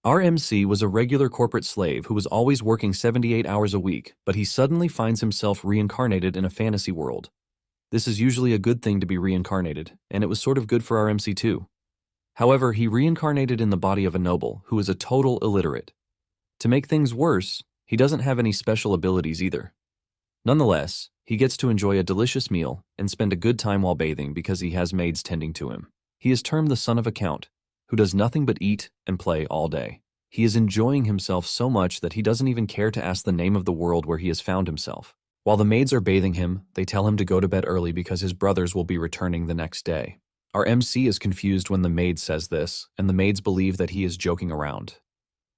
Our MC was a regular corporate slave who was always working 78 hours a week, but he suddenly finds himself reincarnated in a fantasy world. This is usually a good thing to be reincarnated, and it was sort of good for our MC too. However, he reincarnated in the body of a noble who is a total illiterate. To make things worse, he doesn't have any special abilities either. Nonetheless, he gets to enjoy a delicious meal and spend a good time while bathing because he has maids tending to him. He is termed the son of a count, who does nothing but eat and play all day. He is enjoying himself so much that he doesn't even care to ask the name of the world where he has found himself. While the maids are bathing him, they tell him to go to bed early because his brothers will be returning the next day. Our MC is confused when the maid says this, and the maids believe that he is joking around.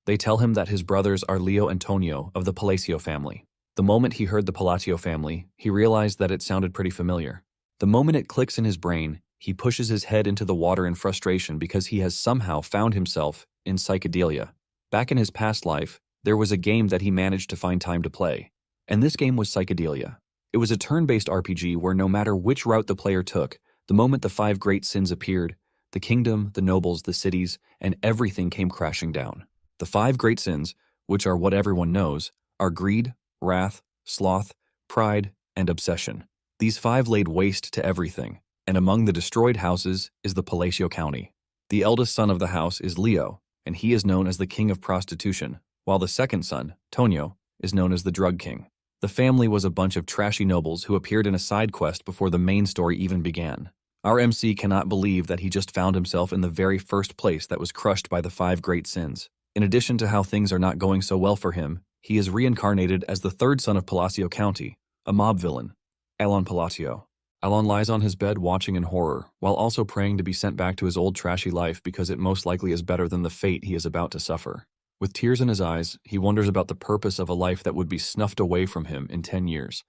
They tell him that his brothers are Leo and Tonio of the Palacio family. The moment he heard the Palacio family, he realized that it sounded pretty familiar. The moment it clicks in his brain, he pushes his head into the water in frustration because he has somehow found himself in psychedelia. Back in his past life, there was a game that he managed to find time to play. And this game was Psychedelia. It was a turn-based RPG where no matter which route the player took, the moment the 5 great sins appeared, the kingdom, the nobles, the cities, and everything came crashing down. The 5 great sins, which are what everyone knows, are greed, wrath, sloth, pride, and obsession. These 5 laid waste to everything, and among the destroyed houses is the Palacio County. The eldest son of the house is Leo, and he is known as the king of prostitution, while the second son, Tonio, is known as the drug king. The family was a bunch of trashy nobles who appeared in a side quest before the main story even began. Our MC cannot believe that he just found himself in the very first place that was crushed by the 5 great sins. In addition to how things are not going so well for him, he is reincarnated as the third son of Palacio County, a mob villain, Alon Palacio. Alon lies on his bed watching in horror, while also praying to be sent back to his old trashy life because it most likely is better than the fate he is about to suffer. With tears in his eyes, he wonders about the purpose of a life that would be snuffed away from him in 10 years.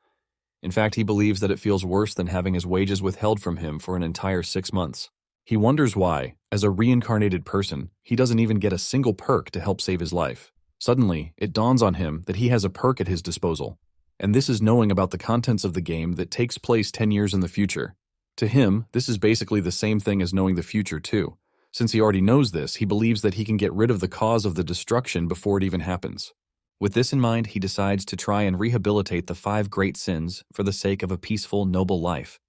In fact, he believes that it feels worse than having his wages withheld from him for an entire 6 months. He wonders why, as a reincarnated person, he doesn't even get a single perk to help save his life. Suddenly, it dawns on him that he has a perk at his disposal. And this is knowing about the contents of the game that takes place 10 years in the future. To him, this is basically the same thing as knowing the future too. Since he already knows this, he believes that he can get rid of the cause of the destruction before it even happens. With this in mind, he decides to try and rehabilitate the 5 great sins for the sake of a peaceful, noble life.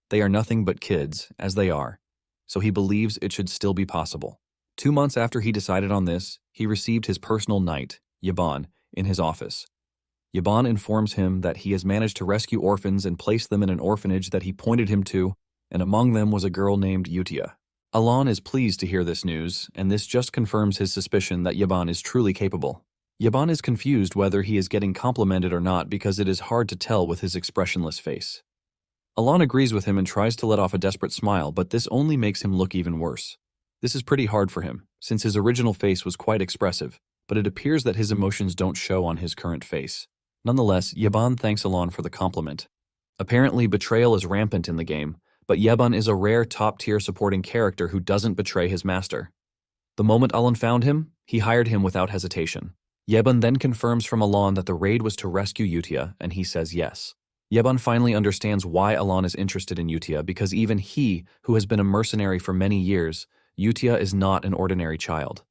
They are nothing but kids, as they are, so he believes it should still be possible. 2 months after he decided on this, he received his personal knight, Yaban, in his office. Yaban informs him that he has managed to rescue orphans and place them in an orphanage that he pointed him to, and among them was a girl named Utia. Alon is pleased to hear this news, and this just confirms his suspicion that Yaban is truly capable. Yaban is confused whether he is getting complimented or not because it is hard to tell with his expressionless face. Alon agrees with him and tries to let off a desperate smile, but this only makes him look even worse. This is pretty hard for him, since his original face was quite expressive, but it appears that his emotions don't show on his current face. Nonetheless, Yaban thanks Alon for the compliment. Apparently, betrayal is rampant in the game, but Yaban is a rare top-tier supporting character who doesn't betray his master. The moment Alon found him, he hired him without hesitation. Yaban then confirms from Alon that the raid was to rescue Utia, and he says yes. Yaban finally understands why Alon is interested in Utia because even he, who has been a mercenary for many years, Utia is not an ordinary child.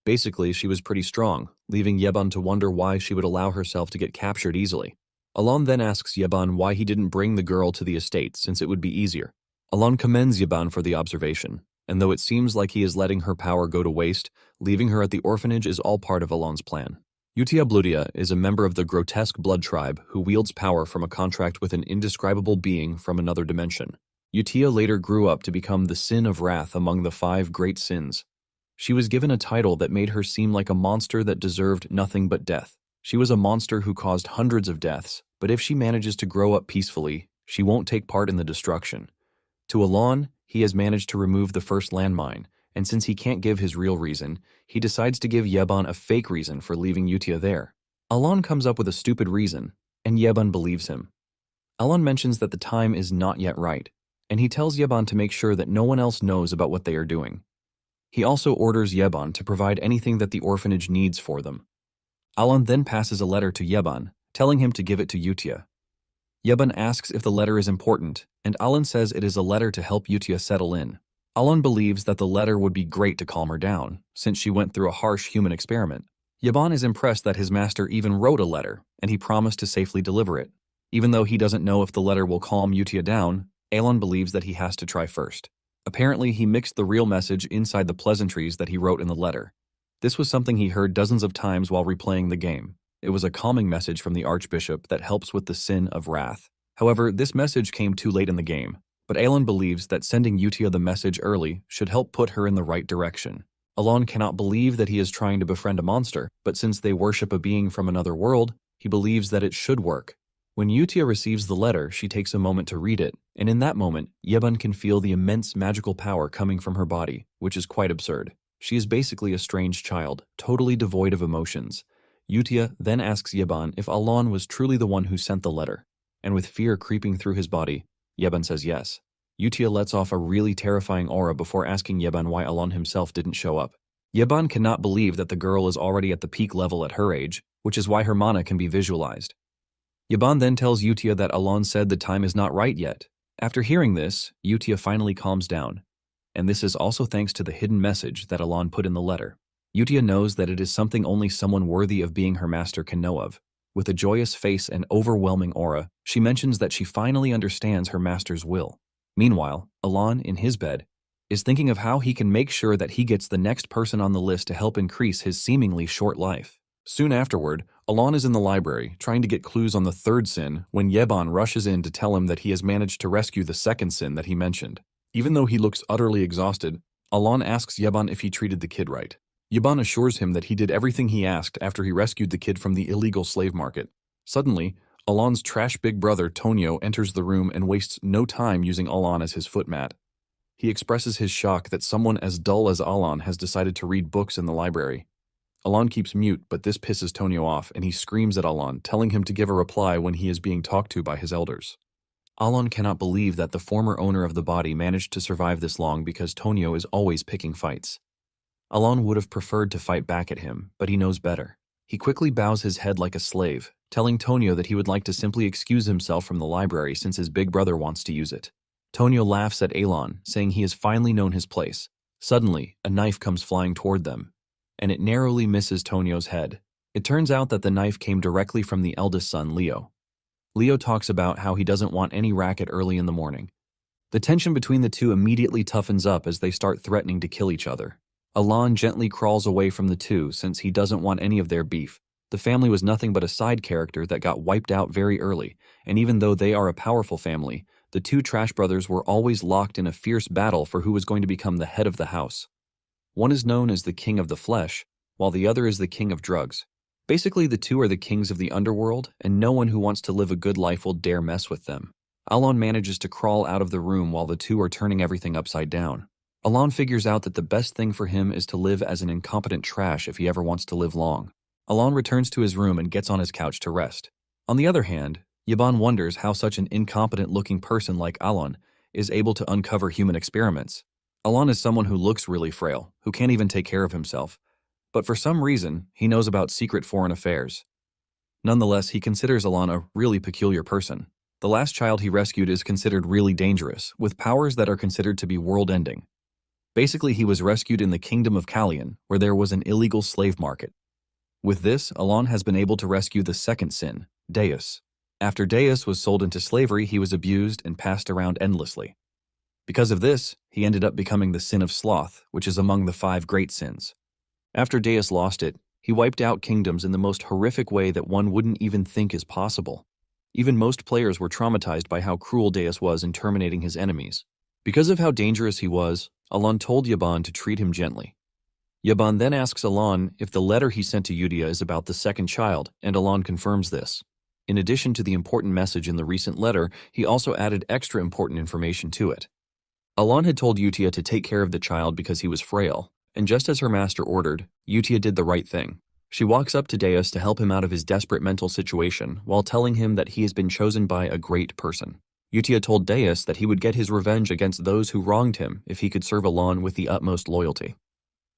Basically, she was pretty strong, leaving Yaban to wonder why she would allow herself to get captured easily. Alon then asks Yaban why he didn't bring the girl to the estate since it would be easier. Alon commends Yaban for the observation, and though it seems like he is letting her power go to waste, leaving her at the orphanage is all part of Alon's plan. Utia Bludia is a member of the grotesque blood tribe who wields power from a contract with an indescribable being from another dimension. Utia later grew up to become the sin of wrath among the 5 great sins. She was given a title that made her seem like a monster that deserved nothing but death. She was a monster who caused hundreds of deaths, but if she manages to grow up peacefully, she won't take part in the destruction. To Alon, he has managed to remove the first landmine, and since he can't give his real reason, he decides to give Yaban a fake reason for leaving Utia there. Alon comes up with a stupid reason, and Yaban believes him. Alon mentions that the time is not yet right, and he tells Yaban to make sure that no one else knows about what they are doing. He also orders Yaban to provide anything that the orphanage needs for them. Alon then passes a letter to Yaban, telling him to give it to Utia. Yaban asks if the letter is important, and Alon says it is a letter to help Utia settle in. Alon believes that the letter would be great to calm her down, since she went through a harsh human experiment. Yaban is impressed that his master even wrote a letter, and he promised to safely deliver it. Even though he doesn't know if the letter will calm Utia down, Alon believes that he has to try first. Apparently, he mixed the real message inside the pleasantries that he wrote in the letter. This was something he heard dozens of times while replaying the game. It was a calming message from the Archbishop that helps with the sin of wrath. However, this message came too late in the game, but Alon believes that sending Utia the message early should help put her in the right direction. Alon cannot believe that he is trying to befriend a monster, but since they worship a being from another world, he believes that it should work. When Utia receives the letter, she takes a moment to read it, and in that moment, Yeban can feel the immense magical power coming from her body, which is quite absurd. She is basically a strange child, totally devoid of emotions. Utia then asks Yeban if Alon was truly the one who sent the letter, and with fear creeping through his body, Yeban says yes. Utia lets off a really terrifying aura before asking Yeban why Alon himself didn't show up. Yeban cannot believe that the girl is already at the peak level at her age, which is why her mana can be visualized. Yeban then tells Utia that Alon said the time is not right yet. After hearing this, Utia finally calms down. And this is also thanks to the hidden message that Alon put in the letter. Utia knows that it is something only someone worthy of being her master can know of. With a joyous face and overwhelming aura, she mentions that she finally understands her master's will. Meanwhile, Alon, in his bed, is thinking of how he can make sure that he gets the next person on the list to help increase his seemingly short life. Soon afterward, Alon is in the library, trying to get clues on the third sin when Yeban rushes in to tell him that he has managed to rescue the second sin that he mentioned. Even though he looks utterly exhausted, Alon asks Yeban if he treated the kid right. Yeban assures him that he did everything he asked after he rescued the kid from the illegal slave market. Suddenly, Alon's trash big brother Tonio enters the room and wastes no time using Alon as his footmat. He expresses his shock that someone as dull as Alon has decided to read books in the library. Alon keeps mute, but this pisses Tonio off, and he screams at Alon, telling him to give a reply when he is being talked to by his elders. Alon cannot believe that the former owner of the body managed to survive this long because Tonio is always picking fights. Alon would have preferred to fight back at him, but he knows better. He quickly bows his head like a slave, telling Tonio that he would like to simply excuse himself from the library since his big brother wants to use it. Tonio laughs at Alon, saying he has finally known his place. Suddenly, a knife comes flying toward them, and it narrowly misses Tonio's head. It turns out that the knife came directly from the eldest son, Leo. Leo talks about how he doesn't want any racket early in the morning. The tension between the two immediately toughens up as they start threatening to kill each other. Alon gently crawls away from the two since he doesn't want any of their beef. The family was nothing but a side character that got wiped out very early, and even though they are a powerful family, the two Trash brothers were always locked in a fierce battle for who was going to become the head of the house. One is known as the King of the Flesh, while the other is the King of Drugs. Basically, the two are the kings of the underworld, and no one who wants to live a good life will dare mess with them. Alon manages to crawl out of the room while the two are turning everything upside down. Alon figures out that the best thing for him is to live as an incompetent trash if he ever wants to live long. Alon returns to his room and gets on his couch to rest. On the other hand, Yeban wonders how such an incompetent-looking person like Alon is able to uncover human experiments. Alon is someone who looks really frail, who can't even take care of himself, but for some reason, he knows about secret foreign affairs. Nonetheless, he considers Alon a really peculiar person. The last child he rescued is considered really dangerous, with powers that are considered to be world-ending. Basically, he was rescued in the kingdom of Kallian, where there was an illegal slave market. With this, Alon has been able to rescue the second sin, Deus. After Deus was sold into slavery, he was abused and passed around endlessly. Because of this, he ended up becoming the sin of sloth, which is among the 5 great sins. After Deus lost it, he wiped out kingdoms in the most horrific way that one wouldn't even think is possible. Even most players were traumatized by how cruel Deus was in terminating his enemies. Because of how dangerous he was, Alon told Yeban to treat him gently. Yeban then asks Alon if the letter he sent to Udia is about the second child, and Alon confirms this. In addition to the important message in the recent letter, he also added extra important information to it. Alon had told Utia to take care of the child because he was frail, and just as her master ordered, Utia did the right thing. She walks up to Deus to help him out of his desperate mental situation while telling him that he has been chosen by a great person. Utia told Deus that he would get his revenge against those who wronged him if he could serve Alon with the utmost loyalty.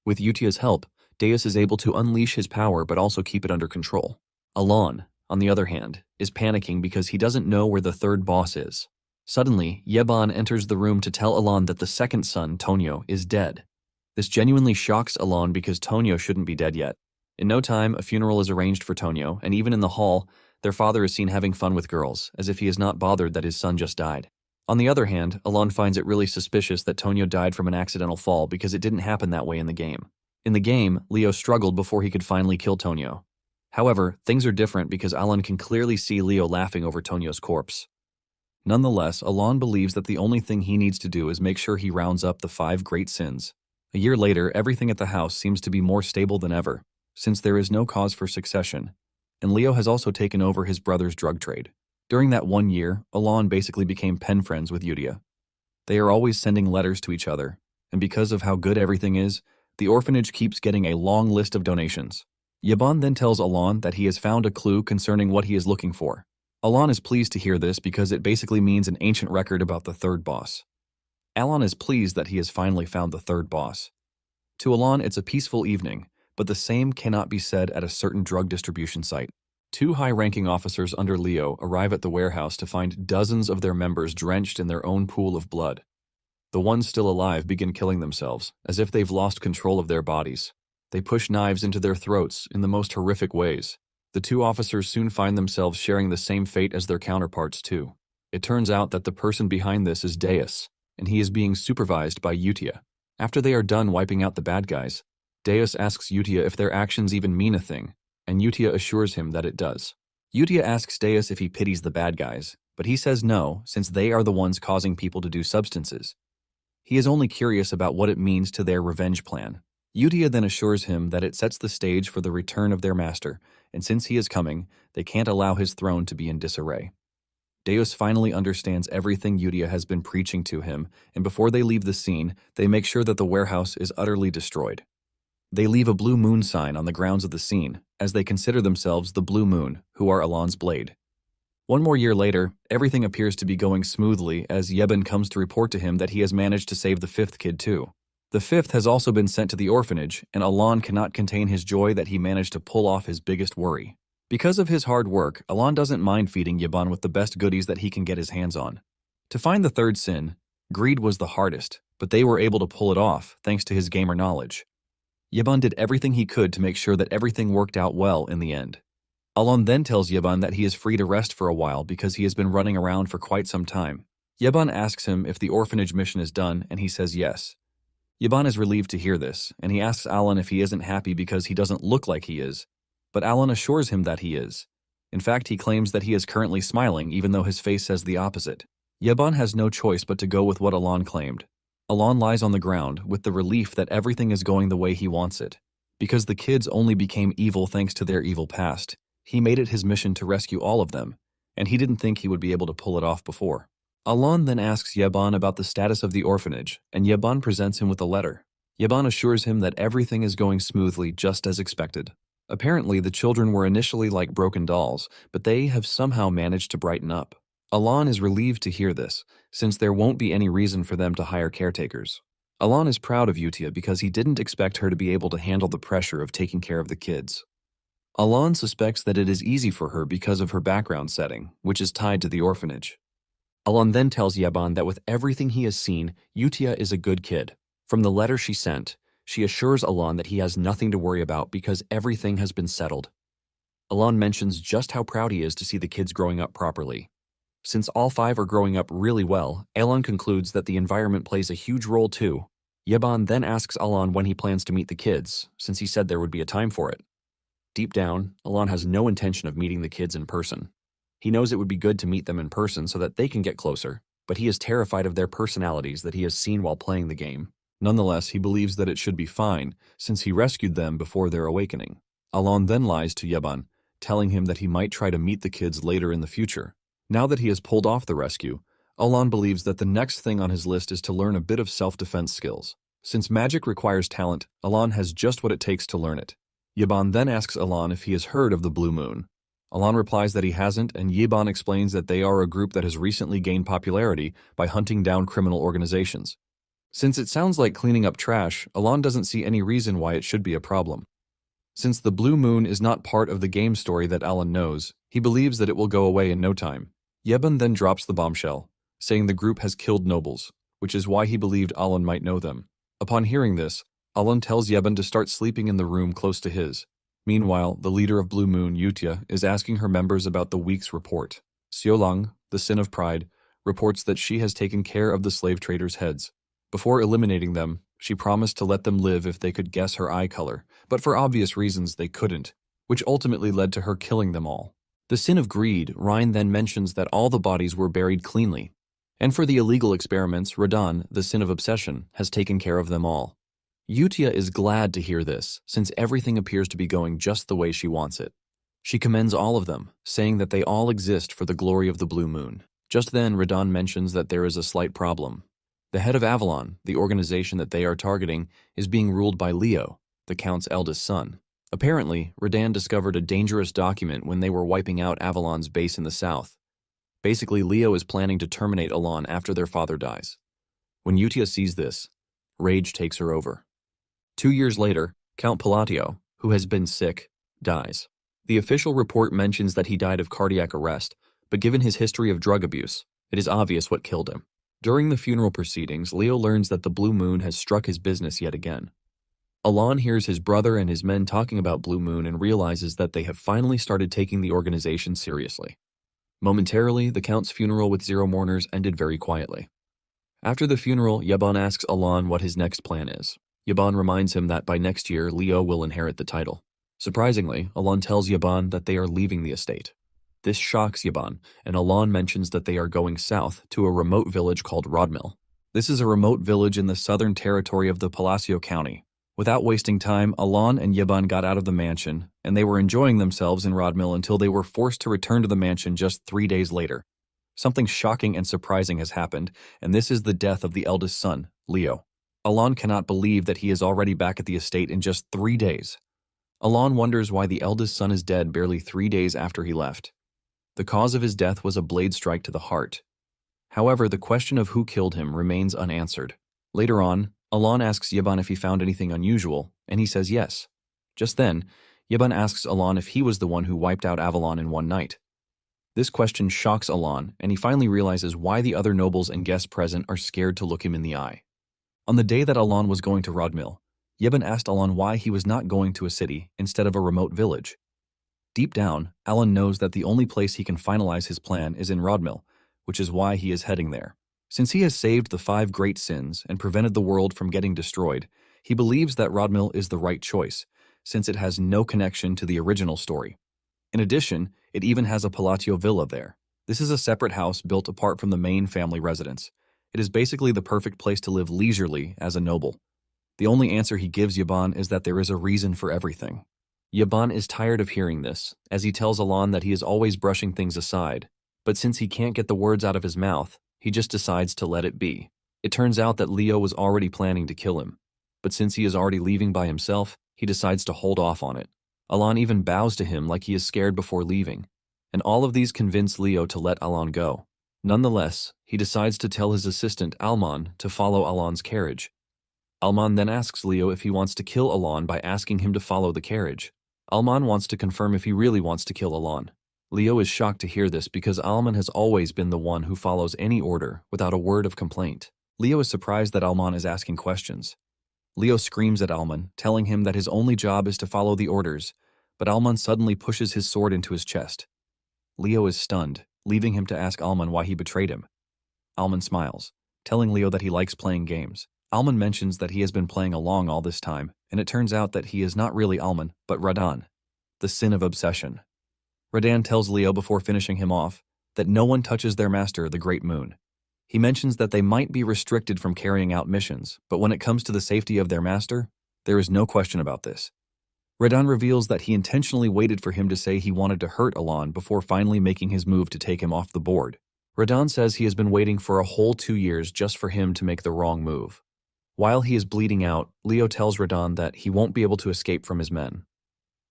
With Utia's help, Deus is able to unleash his power but also keep it under control. Alon, on the other hand, is panicking because he doesn't know where the third boss is. Suddenly, Yeban enters the room to tell Alon that the second son, Tonyo, is dead. This genuinely shocks Alon because Tonyo shouldn't be dead yet. In no time, a funeral is arranged for Tonyo, and even in the hall, their father is seen having fun with girls, as if he is not bothered that his son just died. On the other hand, Alon finds it really suspicious that Tonyo died from an accidental fall because it didn't happen that way in the game. In the game, Leo struggled before he could finally kill Tonyo. However, things are different because Alon can clearly see Leo laughing over Tonyo's corpse. Nonetheless, Alon believes that the only thing he needs to do is make sure he rounds up the 5 great sins. A year later, everything at the house seems to be more stable than ever, since there is no cause for succession, and Leo has also taken over his brother's drug trade. During that 1 year, Alon basically became pen friends with Yudia. They are always sending letters to each other, and because of how good everything is, the orphanage keeps getting a long list of donations. Yeban then tells Alon that he has found a clue concerning what he is looking for. Alon is pleased to hear this because it basically means an ancient record about the third boss. Alon is pleased that he has finally found the third boss. To Alon, it's a peaceful evening, but the same cannot be said at a certain drug distribution site. 2 high-ranking officers under Leo arrive at the warehouse to find dozens of their members drenched in their own pool of blood. The ones still alive begin killing themselves, as if they've lost control of their bodies. They push knives into their throats in the most horrific ways. The 2 officers soon find themselves sharing the same fate as their counterparts too. It turns out that the person behind this is Deus, and he is being supervised by Yutia. After they are done wiping out the bad guys, Deus asks Yutia if their actions even mean a thing, and Yutia assures him that it does. Yutia asks Deus if he pities the bad guys, but he says no, since they are the ones causing people to do substances. He is only curious about what it means to their revenge plan. Yutia then assures him that it sets the stage for the return of their master, and since he is coming, they can't allow his throne to be in disarray. Deus finally understands everything Yutia has been preaching to him, and before they leave the scene, they make sure that the warehouse is utterly destroyed. They leave a blue moon sign on the grounds of the scene, as they consider themselves the Blue Moon, who are Alon's blade. 1 more year later, everything appears to be going smoothly as Yeben comes to report to him that he has managed to save the 5th kid too. The 5th has also been sent to the orphanage, and Alon cannot contain his joy that he managed to pull off his biggest worry. Because of his hard work, Alon doesn't mind feeding Yeben with the best goodies that he can get his hands on. To find the 3rd sin, greed was the hardest, but they were able to pull it off thanks to his gamer knowledge. Yeben did everything he could to make sure that everything worked out well in the end. Alon then tells Yeben that he is free to rest for a while because he has been running around for quite some time. Yeben asks him if the orphanage mission is done, and he says yes. Yeben is relieved to hear this, and he asks Alon if he isn't happy because he doesn't look like he is, but Alon assures him that he is. In fact, he claims that he is currently smiling even though his face says the opposite. Yeben has no choice but to go with what Alon claimed. Alon lies on the ground with the relief that everything is going the way he wants it. Because the kids only became evil thanks to their evil past, he made it his mission to rescue all of them, and he didn't think he would be able to pull it off before. Alon then asks Yeben about the status of the orphanage, and Yeben presents him with a letter. Yeben assures him that everything is going smoothly just as expected. Apparently, the children were initially like broken dolls, but they have somehow managed to brighten up. Alon is relieved to hear this, since there won't be any reason for them to hire caretakers. Alon is proud of Yutia because he didn't expect her to be able to handle the pressure of taking care of the kids. Alon suspects that it is easy for her because of her background setting, which is tied to the orphanage. Alon then tells Yeben that with everything he has seen, Yutia is a good kid. From the letter she sent, she assures Alon that he has nothing to worry about because everything has been settled. Alon mentions just how proud he is to see the kids growing up properly. Since all 5 are growing up really well, Alon concludes that the environment plays a huge role too. Yeben then asks Alon when he plans to meet the kids, since he said there would be a time for it. Deep down, Alon has no intention of meeting the kids in person. He knows it would be good to meet them in person so that they can get closer, but he is terrified of their personalities that he has seen while playing the game. Nonetheless, he believes that it should be fine, since he rescued them before their awakening. Alon then lies to Yeben, telling him that he might try to meet the kids later in the future. Now that he has pulled off the rescue, Alon believes that the next thing on his list is to learn a bit of self-defense skills. Since magic requires talent, Alon has just what it takes to learn it. Yeben then asks Alon if he has heard of the Blue Moon. Alon replies that he hasn't, and Yeben explains that they are a group that has recently gained popularity by hunting down criminal organizations. Since it sounds like cleaning up trash, Alon doesn't see any reason why it should be a problem. Since the Blue Moon is not part of the game story that Alon knows, he believes that it will go away in no time. Yeben then drops the bombshell. saying the group has killed nobles, which is why he believed Alan might know them. Upon hearing this, Alan tells Yeben to start sleeping in the room close to his. Meanwhile, the leader of Blue Moon, Yutia, is asking her members about the week's report. Xiaolang, the Sin of Pride, reports that she has taken care of the slave traders' heads. Before eliminating them, she promised to let them live if they could guess her eye color, but for obvious reasons they couldn't, which ultimately led to her killing them all. The Sin of Greed, Ryan then mentions that all the bodies were buried cleanly. And for the illegal experiments, Radan, the Sin of Obsession, has taken care of them all. Yutia is glad to hear this, since everything appears to be going just the way she wants it. She commends all of them, saying that they all exist for the glory of the Blue Moon. Just then, Radan mentions that there is a slight problem. The head of Avalon, the organization that they are targeting, is being ruled by Leo, the Count's eldest son. Apparently, Radan discovered a dangerous document when they were wiping out Avalon's base in the south. Basically, Leo is planning to terminate Alon after their father dies. When Yutia sees this, rage takes her over. 2 years later, Count Palatio, who has been sick, dies. The official report mentions that he died of cardiac arrest, but given his history of drug abuse, it is obvious what killed him. During the funeral proceedings, Leo learns that the Blue Moon has struck his business yet again. Alon hears his brother and his men talking about Blue Moon and realizes that they have finally started taking the organization seriously. Momentarily, the Count's funeral with 0 mourners ended very quietly. After the funeral, Yaban asks Alon what his next plan is. Yaban reminds him that by next year, Leo will inherit the title. Surprisingly, Alon tells Yaban that they are leaving the estate. This shocks Yaban, and Alon mentions that they are going south to a remote village called Rodmill. This is a remote village in the southern territory of the Palacio County. Without wasting time, Alon and Yaban got out of the mansion, and they were enjoying themselves in Rodmill until they were forced to return to the mansion just 3 days later. Something shocking and surprising has happened, and this is the death of the eldest son, Leo. Alon cannot believe that he is already back at the estate in just 3 days. Alon wonders why the eldest son is dead barely 3 days after he left. The cause of his death was a blade strike to the heart. However, the question of who killed him remains unanswered. Later on, Alon asks Yaban if he found anything unusual, and he says yes. Just then, Yaban asks Alon if he was the one who wiped out Avalon in one night. This question shocks Alon, and he finally realizes why the other nobles and guests present are scared to look him in the eye. On the day that Alon was going to Rodmill, Yaban asked Alon why he was not going to a city instead of a remote village. Deep down, Alon knows that the only place he can finalize his plan is in Rodmill, which is why he is heading there. Since he has saved the 5 great sins and prevented the world from getting destroyed, he believes that Rodmill is the right choice, since it has no connection to the original story. In addition, it even has a Palatio villa there. This is a separate house built apart from the main family residence. It is basically the perfect place to live leisurely as a noble. The only answer he gives Yaban is that there is a reason for everything. Yaban is tired of hearing this, as he tells Alon that he is always brushing things aside, but since he can't get the words out of his mouth, he just decides to let it be. It turns out that Leo was already planning to kill him, but since he is already leaving by himself, he decides to hold off on it. Alon even bows to him like he is scared before leaving, and all of these convince Leo to let Alon go. Nonetheless, he decides to tell his assistant Alman to follow Alon's carriage. Alman then asks Leo if he wants to kill Alon by asking him to follow the carriage. Alman wants to confirm if he really wants to kill Alon. Leo is shocked to hear this because Alman has always been the one who follows any order without a word of complaint. Leo is surprised that Alman is asking questions. Leo screams at Alman, telling him that his only job is to follow the orders, but Alman suddenly pushes his sword into his chest. Leo is stunned, leaving him to ask Alman why he betrayed him. Alman smiles, telling Leo that he likes playing games. Alman mentions that he has been playing along all this time, and it turns out that he is not really Alman, but Radan, the Sin of Obsession. Radan tells Leo before finishing him off that no one touches their master, the Great Moon. He mentions that they might be restricted from carrying out missions, but when it comes to the safety of their master, there is no question about this. Radan reveals that he intentionally waited for him to say he wanted to hurt Alon before finally making his move to take him off the board. Radan says he has been waiting for a whole 2 years just for him to make the wrong move. While he is bleeding out, Leo tells Radan that he won't be able to escape from his men.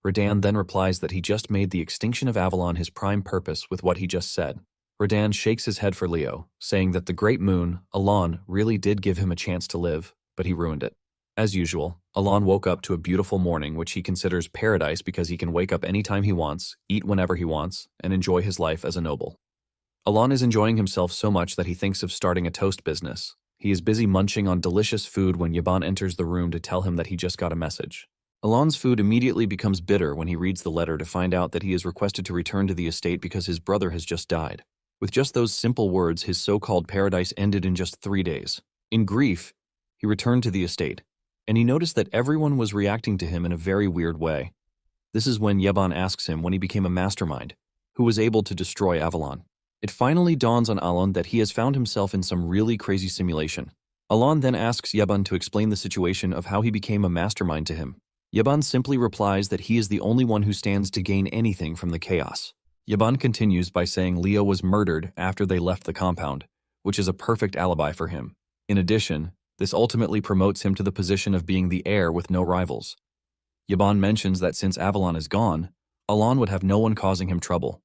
Radan then replies that he just made the extinction of Avalon his prime purpose with what he just said. Radan shakes his head for Leo, saying that the Great Moon, Alon, really did give him a chance to live, but he ruined it. As usual, Alon woke up to a beautiful morning which he considers paradise because he can wake up anytime he wants, eat whenever he wants, and enjoy his life as a noble. Alon is enjoying himself so much that he thinks of starting a toast business. He is busy munching on delicious food when Yaban enters the room to tell him that he just got a message. Alon's food immediately becomes bitter when he reads the letter to find out that he is requested to return to the estate because his brother has just died. With just those simple words, his so-called paradise ended in just 3 days. In grief, he returned to the estate, and he noticed that everyone was reacting to him in a very weird way. This is when Yaban asks him when he became a mastermind, who was able to destroy Avalon. It finally dawns on Alon that he has found himself in some really crazy simulation. Alon then asks Yaban to explain the situation of how he became a mastermind to him. Yaban simply replies that he is the only one who stands to gain anything from the chaos. Yaban continues by saying Leo was murdered after they left the compound, which is a perfect alibi for him. In addition, this ultimately promotes him to the position of being the heir with no rivals. Yaban mentions that since Avalon is gone, Alon would have no one causing him trouble.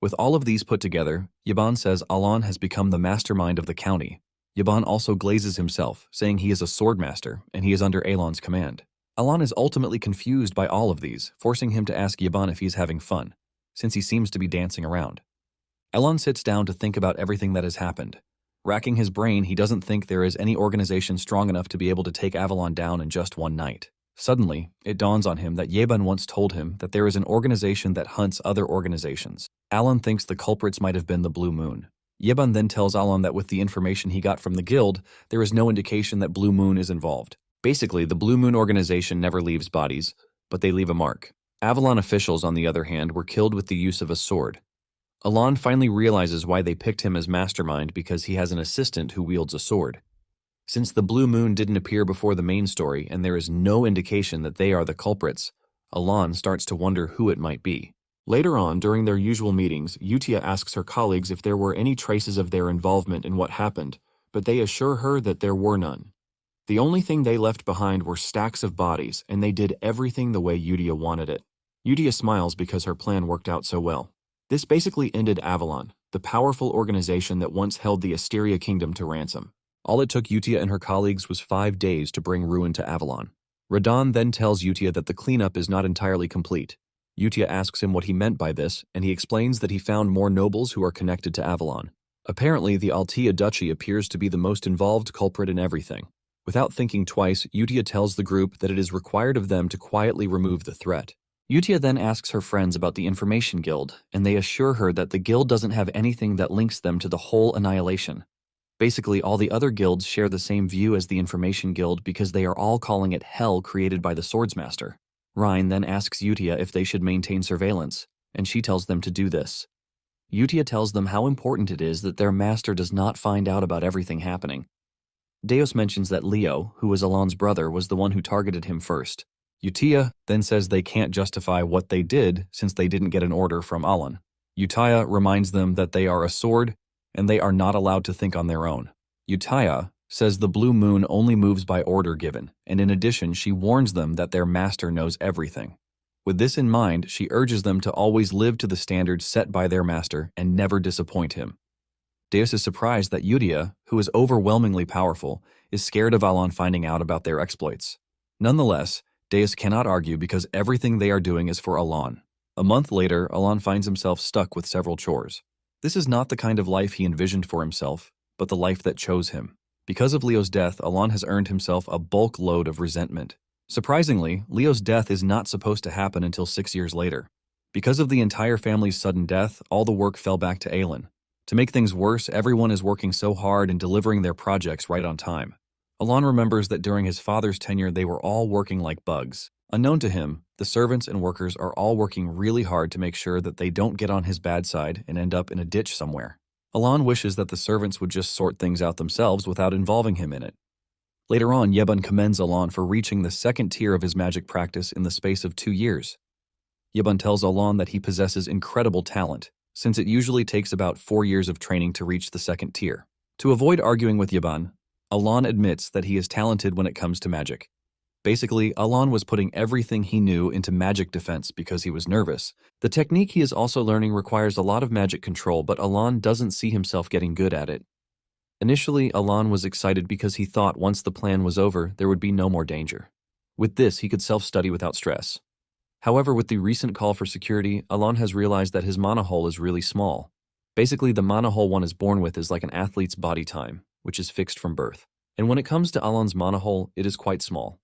With all of these put together, Yaban says Alon has become the mastermind of the county. Yaban also glazes himself, saying he is a swordmaster and he is under Alon's command. Alon is ultimately confused by all of these, forcing him to ask Yaban if he's having fun, since he seems to be dancing around. Alon sits down to think about everything that has happened. Racking his brain, he doesn't think there is any organization strong enough to be able to take Avalon down in just one night. Suddenly, it dawns on him that Yaban once told him that there is an organization that hunts other organizations. Alon thinks the culprits might have been the Blue Moon. Yaban then tells Alon that with the information he got from the guild, there is no indication that Blue Moon is involved. Basically, the Blue Moon organization never leaves bodies, but they leave a mark. Avalon officials, on the other hand, were killed with the use of a sword. Alon finally realizes why they picked him as mastermind because he has an assistant who wields a sword. Since the Blue Moon didn't appear before the main story and there is no indication that they are the culprits, Alon starts to wonder who it might be. Later on, during their usual meetings, Utia asks her colleagues if there were any traces of their involvement in what happened, but they assure her that there were none. The only thing they left behind were stacks of bodies, and they did everything the way Utia wanted it. Utia smiles because her plan worked out so well. This basically ended Avalon, the powerful organization that once held the Asteria kingdom to ransom. All it took Utia and her colleagues was 5 days to bring ruin to Avalon. Radon then tells Utia that the cleanup is not entirely complete. Utia asks him what he meant by this, and he explains that he found more nobles who are connected to Avalon. Apparently, the Altea Duchy appears to be the most involved culprit in everything. Without thinking twice, Utia tells the group that it is required of them to quietly remove the threat. Utia then asks her friends about the Information Guild, and they assure her that the guild doesn't have anything that links them to the whole annihilation. Basically, all the other guilds share the same view as the Information Guild because they are all calling it hell created by the Swordsmaster. Ryan then asks Utia if they should maintain surveillance, and she tells them to do this. Utia tells them how important it is that their master does not find out about everything happening. Deus mentions that Leo, who was Alon's brother, was the one who targeted him first. Utia then says they can't justify what they did since they didn't get an order from Alon. Utia reminds them that they are a sword and they are not allowed to think on their own. Utia says the Blue Moon only moves by order given, and in addition she warns them that their master knows everything. With this in mind, she urges them to always live to the standards set by their master and never disappoint him. Deus is surprised that Utia, who is overwhelmingly powerful, is scared of Alon finding out about their exploits. Nonetheless, Deus cannot argue because everything they are doing is for Alon. A month later, Alon finds himself stuck with several chores. This is not the kind of life he envisioned for himself, but the life that chose him. Because of Leo's death, Alon has earned himself a bulk load of resentment. Surprisingly, Leo's death is not supposed to happen until 6 years later. Because of the entire family's sudden death, all the work fell back to Aelin. To make things worse, everyone is working so hard and delivering their projects right on time. Alon remembers that during his father's tenure they were all working like bugs. Unknown to him, the servants and workers are all working really hard to make sure that they don't get on his bad side and end up in a ditch somewhere. Alon wishes that the servants would just sort things out themselves without involving him in it. Later on, Yeban commends Alon for reaching the second tier of his magic practice in the space of 2 years. Yeban tells Alon that he possesses incredible talent, since it usually takes about 4 years of training to reach the second tier. To avoid arguing with Yeban, Alon admits that he is talented when it comes to magic. Basically, Alon was putting everything he knew into magic defense because he was nervous. The technique he is also learning requires a lot of magic control, but Alon doesn't see himself getting good at it. Initially, Alon was excited because he thought once the plan was over, there would be no more danger. With this, he could self-study without stress. However, with the recent call for security, Alon has realized that his mana hole is really small. Basically, the mana hole one is born with is like an athlete's body time, which is fixed from birth. And when it comes to Alon's mana hole, it is quite small.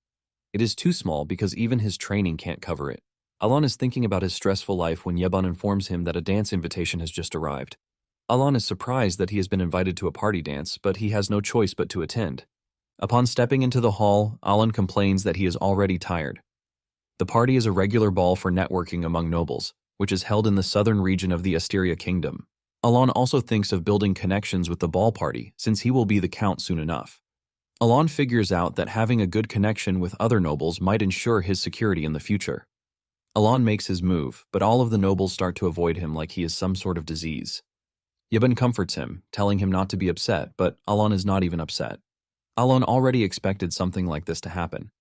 It is too small because even his training can't cover it. Alon is thinking about his stressful life when Yeban informs him that a dance invitation has just arrived. Alon is surprised that he has been invited to a party dance, but he has no choice but to attend. Upon stepping into the hall, Alon complains that he is already tired. The party is a regular ball for networking among nobles, which is held in the southern region of the Asteria Kingdom. Alon also thinks of building connections with the ball party, since he will be the count soon enough. Alon figures out that having a good connection with other nobles might ensure his security in the future. Alon makes his move, but all of the nobles start to avoid him like he is some sort of disease. Yeban comforts him, telling him not to be upset, but Alon is not even upset. Alon already expected something like this to happen.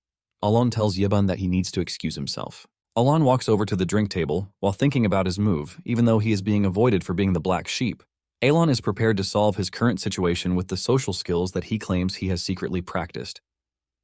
Alon tells Yeban that he needs to excuse himself. Alon walks over to the drink table while thinking about his move, even though he is being avoided for being the black sheep. Alon is prepared to solve his current situation with the social skills that he claims he has secretly practiced.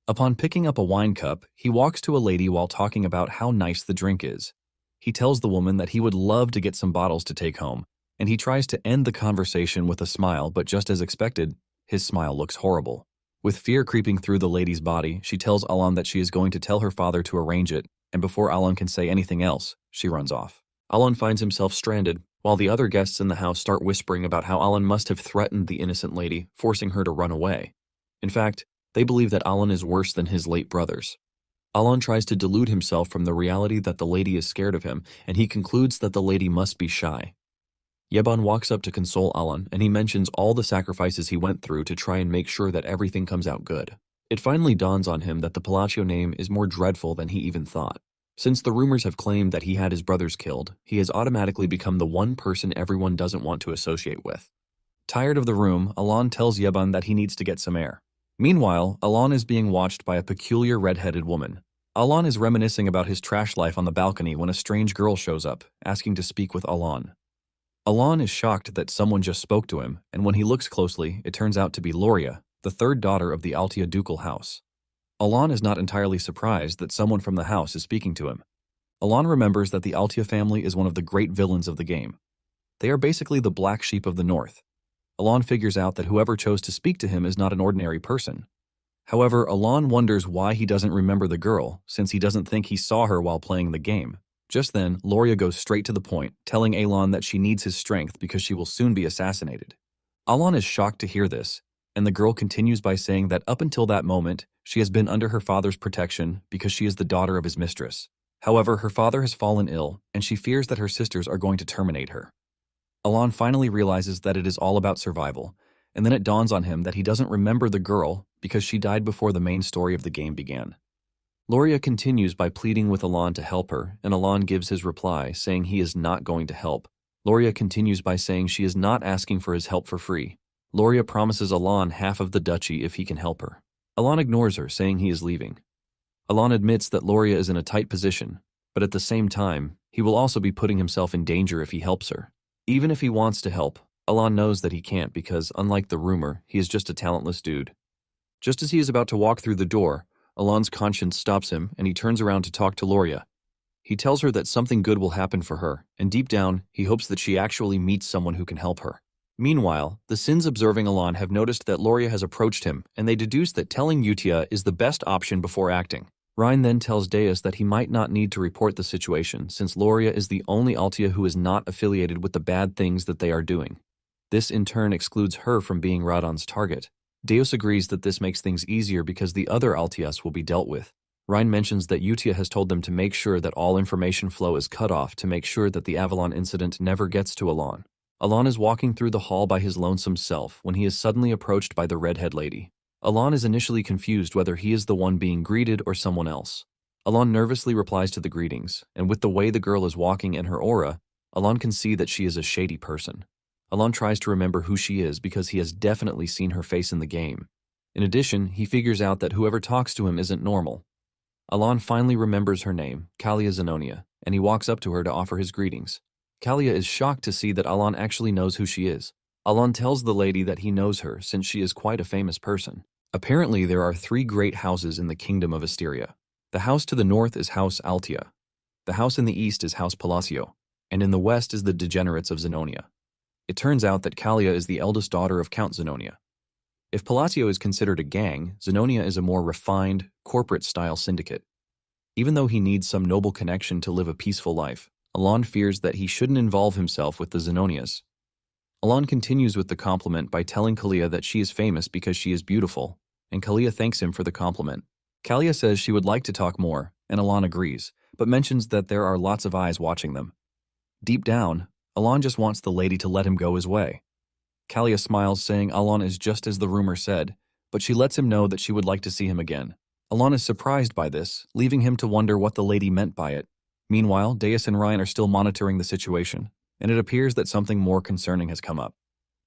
Upon picking up a wine cup, he walks to a lady while talking about how nice the drink is. He tells the woman that he would love to get some bottles to take home, and he tries to end the conversation with a smile, but just as expected, his smile looks horrible. With fear creeping through the lady's body, she tells Alon that she is going to tell her father to arrange it, and before Alon can say anything else, she runs off. Alon finds himself stranded, while the other guests in the house start whispering about how Alon must have threatened the innocent lady, forcing her to run away. In fact, they believe that Alon is worse than his late brothers. Alon tries to delude himself from the reality that the lady is scared of him, and he concludes that the lady must be shy. Yeban walks up to console Alon, and he mentions all the sacrifices he went through to try and make sure that everything comes out good. It finally dawns on him that the Palacio name is more dreadful than he even thought. Since the rumors have claimed that he had his brothers killed, he has automatically become the one person everyone doesn't want to associate with. Tired of the room, Alon tells Yeban that he needs to get some air. Meanwhile, Alon is being watched by a peculiar red-headed woman. Alon is reminiscing about his trash life on the balcony when a strange girl shows up, asking to speak with Alon. Alon is shocked that someone just spoke to him, and when he looks closely, it turns out to be Loria, the third daughter of the Altia ducal house. Alon is not entirely surprised that someone from the house is speaking to him. Alon remembers that the Altia family is one of the great villains of the game. They are basically the black sheep of the north. Alon figures out that whoever chose to speak to him is not an ordinary person. However, Alon wonders why he doesn't remember the girl, since he doesn't think he saw her while playing the game. Just then, Loria goes straight to the point, telling Alon that she needs his strength because she will soon be assassinated. Alon is shocked to hear this, and the girl continues by saying that up until that moment, she has been under her father's protection because she is the daughter of his mistress. However, her father has fallen ill, and she fears that her sisters are going to terminate her. Alon finally realizes that it is all about survival, and then it dawns on him that he doesn't remember the girl because she died before the main story of the game began. Loria continues by pleading with Alon to help her, and Alon gives his reply, saying he is not going to help. Loria continues by saying she is not asking for his help for free. Loria promises Alon half of the duchy if he can help her. Alon ignores her, saying he is leaving. Alon admits that Loria is in a tight position, but at the same time, he will also be putting himself in danger if he helps her. Even if he wants to help, Alon knows that he can't because, unlike the rumor, he is just a talentless dude. Just as he is about to walk through the door, Alon's conscience stops him and he turns around to talk to Loria. He tells her that something good will happen for her, and deep down, he hopes that she actually meets someone who can help her. Meanwhile, the Sins observing Alon have noticed that Loria has approached him, and they deduce that telling Utia is the best option before acting. Ryan then tells Deus that he might not need to report the situation, since Loria is the only Altia who is not affiliated with the bad things that they are doing. This in turn excludes her from being Radon's target. Deus agrees that this makes things easier because the other Altias will be dealt with. Ryan mentions that Utia has told them to make sure that all information flow is cut off to make sure that the Avalon incident never gets to Alon. Alon is walking through the hall by his lonesome self when he is suddenly approached by the redhead lady. Alon is initially confused whether he is the one being greeted or someone else. Alon nervously replies to the greetings, and with the way the girl is walking and her aura, Alon can see that she is a shady person. Alon tries to remember who she is because he has definitely seen her face in the game. In addition, he figures out that whoever talks to him isn't normal. Alon finally remembers her name, Kalia Zenonia, and he walks up to her to offer his greetings. Kalia is shocked to see that Alon actually knows who she is. Alon tells the lady that he knows her since she is quite a famous person. Apparently, there are 3 great houses in the kingdom of Asteria. The house to the north is House Altia. The house in the east is House Palacio, and in the west is the degenerates of Zenonia. It turns out that Kalia is the eldest daughter of Count Zenonia. If Palacio is considered a gang, Zenonia is a more refined, corporate-style syndicate. Even though he needs some noble connection to live a peaceful life, Alon fears that he shouldn't involve himself with the Zenonias. Alon continues with the compliment by telling Kalia that she is famous because she is beautiful, and Kalia thanks him for the compliment. Kalia says she would like to talk more, and Alon agrees, but mentions that there are lots of eyes watching them. Deep down, Alon just wants the lady to let him go his way. Kalia smiles, saying Alon is just as the rumor said, but she lets him know that she would like to see him again. Alon is surprised by this, leaving him to wonder what the lady meant by it. Meanwhile, Deus and Ryan are still monitoring the situation, and it appears that something more concerning has come up.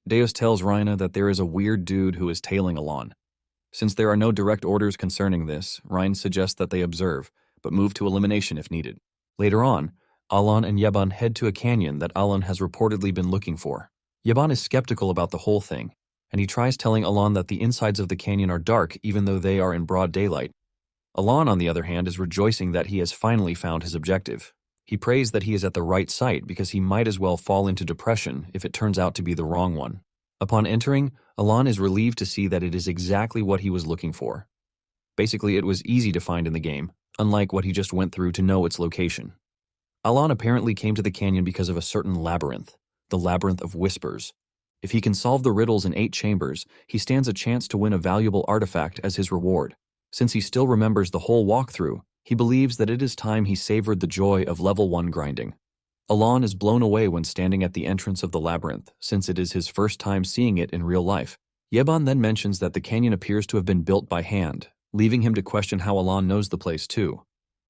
Deus tells Ryan that there is a weird dude who is tailing Alon. Since there are no direct orders concerning this, Ryan suggests that they observe, but move to elimination if needed. Later on, Alon and Yeban head to a canyon that Alon has reportedly been looking for. Yeban is skeptical about the whole thing, and he tries telling Alon that the insides of the canyon are dark even though they are in broad daylight. Alon, on the other hand, is rejoicing that he has finally found his objective. He prays that he is at the right site because he might as well fall into depression if it turns out to be the wrong one. Upon entering, Alon is relieved to see that it is exactly what he was looking for. Basically, it was easy to find in the game, unlike what he just went through to know its location. Alon apparently came to the canyon because of a certain labyrinth, the Labyrinth of Whispers. If he can solve the riddles in 8 chambers, he stands a chance to win a valuable artifact as his reward. Since he still remembers the whole walkthrough, he believes that it is time he savored the joy of level 1 grinding. Alon is blown away when standing at the entrance of the labyrinth, since it is his first time seeing it in real life. Yeban then mentions that the canyon appears to have been built by hand, leaving him to question how Alon knows the place too.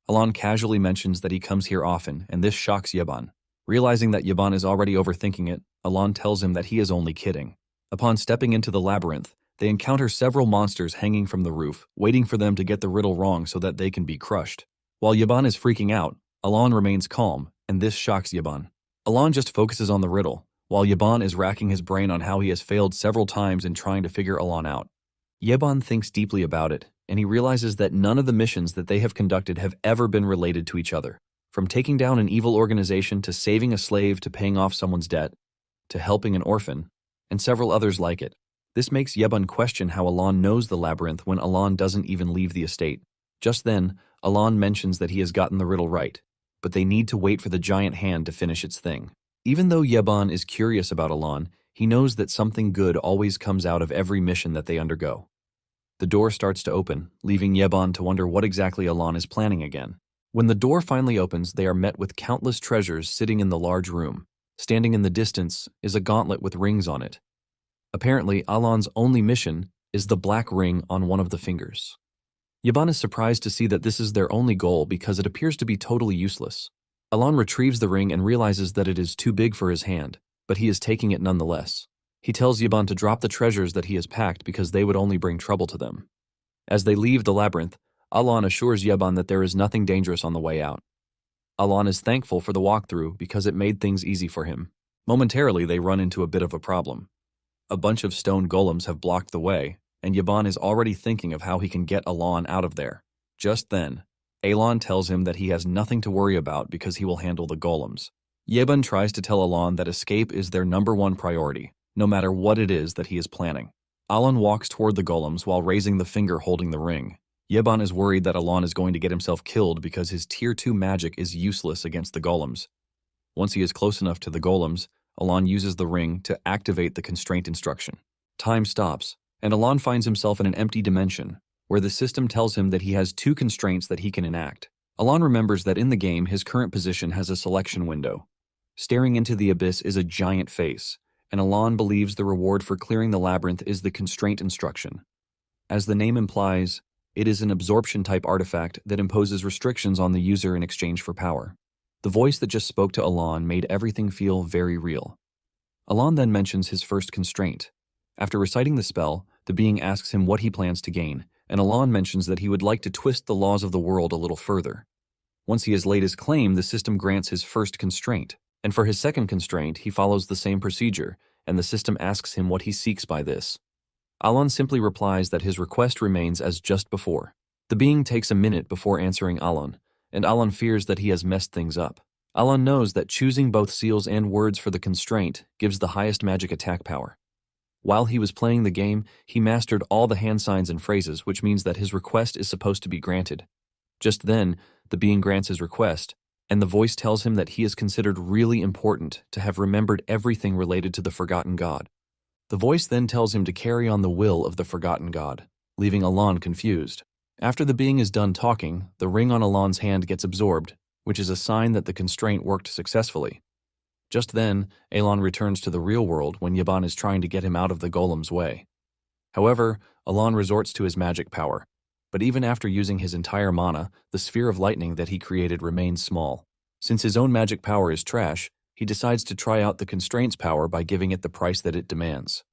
Alon casually mentions that he comes here often, and this shocks Yeban. Realizing that Yeban is already overthinking it, Alon tells him that he is only kidding. Upon stepping into the labyrinth, they encounter several monsters hanging from the roof, waiting for them to get the riddle wrong so that they can be crushed. While Yeban is freaking out, Alon remains calm, and this shocks Yeban. Alon just focuses on the riddle, while Yeban is racking his brain on how he has failed several times in trying to figure Alon out. Yeban thinks deeply about it, and he realizes that none of the missions that they have conducted have ever been related to each other. From taking down an evil organization to saving a slave to paying off someone's debt, to helping an orphan, and several others like it. This makes Yeban question how Alon knows the labyrinth when Alon doesn't even leave the estate. Just then, Alon mentions that he has gotten the riddle right, but they need to wait for the giant hand to finish its thing. Even though Yeban is curious about Alon, he knows that something good always comes out of every mission that they undergo. The door starts to open, leaving Yeban to wonder what exactly Alon is planning again. When the door finally opens, they are met with countless treasures sitting in the large room. Standing in the distance is a gauntlet with rings on it. Apparently, Alon's only mission is the black ring on one of the fingers. Yeban is surprised to see that this is their only goal because it appears to be totally useless. Alon retrieves the ring and realizes that it is too big for his hand, but he is taking it nonetheless. He tells Yeban to drop the treasures that he has packed because they would only bring trouble to them. As they leave the labyrinth, Alon assures Yeban that there is nothing dangerous on the way out. Alon is thankful for the walkthrough because it made things easy for him. Momentarily, they run into a bit of a problem. A bunch of stone golems have blocked the way, and Yeban is already thinking of how he can get Alon out of there. Just then, Alon tells him that he has nothing to worry about because he will handle the golems. Yeban tries to tell Alon that escape is their #1 priority, no matter what it is that he is planning. Alon walks toward the golems while raising the finger holding the ring. Yeban is worried that Alon is going to get himself killed because his Tier 2 magic is useless against the golems. Once he is close enough to the golems, Alon uses the ring to activate the constraint instruction. Time stops, and Alon finds himself in an empty dimension, where the system tells him that he has 2 constraints that he can enact. Alon remembers that in the game, his current position has a selection window. Staring into the abyss is a giant face, and Alon believes the reward for clearing the labyrinth is the constraint instruction. As the name implies, it is an absorption-type artifact that imposes restrictions on the user in exchange for power. The voice that just spoke to Alon made everything feel very real. Alon then mentions his first constraint. After reciting the spell, the being asks him what he plans to gain, and Alon mentions that he would like to twist the laws of the world a little further. Once he has laid his claim, the system grants his first constraint, and for his second constraint, he follows the same procedure, and the system asks him what he seeks by this. Alon simply replies that his request remains as just before. The being takes a minute before answering Alon, and Alon fears that he has messed things up. Alon knows that choosing both seals and words for the constraint gives the highest magic attack power. While he was playing the game, he mastered all the hand signs and phrases, which means that his request is supposed to be granted. Just then, the being grants his request, and the voice tells him that he is considered really important to have remembered everything related to the forgotten god. The voice then tells him to carry on the will of the forgotten god, leaving Alon confused. After the being is done talking, the ring on Alon's hand gets absorbed, which is a sign that the constraint worked successfully. Just then, Alon returns to the real world when Yaban is trying to get him out of the golem's way. However, Alon resorts to his magic power, but even after using his entire mana, the sphere of lightning that he created remains small. Since his own magic power is trash, he decides to try out the constraint's power by giving it the price that it demands.